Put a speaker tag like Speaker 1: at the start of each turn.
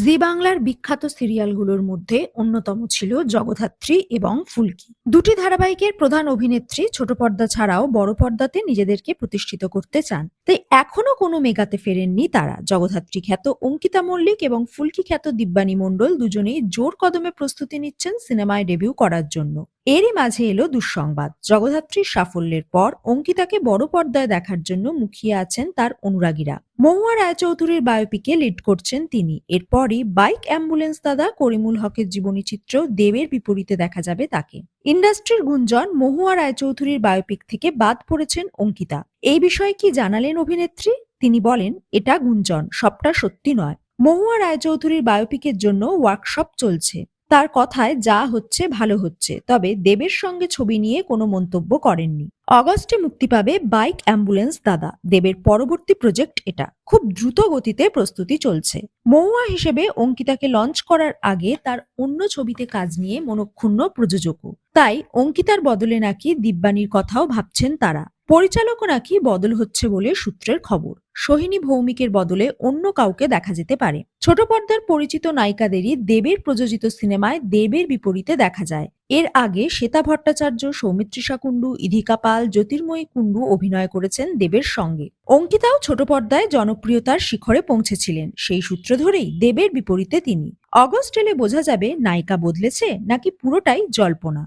Speaker 1: জি বাংলার বিখ্যাত সিরিয়ালগুলোর মধ্যে অন্যতম ছিল জগদ্ধাত্রী এবং ফুলকি। দুটি ধারাবাহিকের প্রধান অভিনেত্রী ছোট পর্দা ছাড়াও বড় পর্দাতে নিজেদেরকে প্রতিষ্ঠিত করতে চান, তাই এখনো কোনো মেগাতে ফেরেননি তারা। জগদ্ধাত্রী খ্যাত অঙ্কিতা মল্লিক এবং ফুলকি খ্যাত দিব্যানী মণ্ডল দুজনেই জোর কদমে প্রস্তুতি নিচ্ছেন সিনেমায় ডেবিউ করার জন্য। এরই মাঝে এলো দুঃসংবাদ, জগদ্ধাত্রীর সাফল্যের পর অঙ্কিতাকে বড় পর্দায় দেখার জন্য মুখিয়ে আছেন তার অনুরাগীরা। মহুয়া রায়চৌধুরীর বায়োপিকে লিড করছেন তিনি। এরপরই বাইক অ্যাম্বুলেন্স দাদা করিমুল হকের জীবনী চিত্র দেবের বিপরীতে দেখা যাবে তাকে। ইন্ডাস্ট্রির গুঞ্জন, মহুয়া রায়চৌধুরীর বায়োপিক থেকে বাদ পড়েছেন অঙ্কিতা। এই বিষয়ে কি জানালেন অভিনেত্রী? তিনি বলেন, এটা গুঞ্জন, সবটা সত্যি নয়। মহুয়া রায়চৌধুরীর বায়োপিকের জন্য ওয়ার্কশপ চলছে। তার কথায় যা হচ্ছে ভালো হচ্ছে, তবে দেবের সঙ্গে ছবি নিয়ে কোনো মন্তব্য করেননি। অগস্টে মুক্তি পাবে বাইক অ্যাম্বুলেন্স দাদা, দেবের পরবর্তী প্রজেক্ট এটা। খুব দ্রুত গতিতে প্রস্তুতি চলছে। মহুয়া হিসেবে অঙ্কিতাকে লঞ্চ করার আগে তার অন্য ছবিতে কাজ নিয়ে মনক্ষুণ্ণ প্রযোজকও। তাই অঙ্কিতার বদলে নাকি দিব্যানীর কথাও ভাবছেন তারা। পরিচালকও নাকি বদল হচ্ছে বলে সূত্রের খবর। সোহিনী ভৌমিকের বদলে অন্য কাউকে দেখা যেতে পারে। ছোট পর্দার পরিচিত নায়িকাদেরই দেবের প্রযোজিত সিনেমায় দেবের বিপরীতে দেখা যায়। এর আগে শ্বেতা ভট্টাচার্য, সৌমিত্রিষা কুণ্ডু, ইধিকা পাল, জ্যোতির্ময়ী কুণ্ডু অভিনয় করেছেন দেবের সঙ্গে। অঙ্কিতাও ছোট পর্দায় জনপ্রিয়তার শিখরে পৌঁছেছিলেন, সেই সূত্র ধরেই দেবের বিপরীতে তিনি। অগস্ট এলে বোঝা যাবে নায়িকা বদলেছে নাকি পুরোটাই জল্পনা।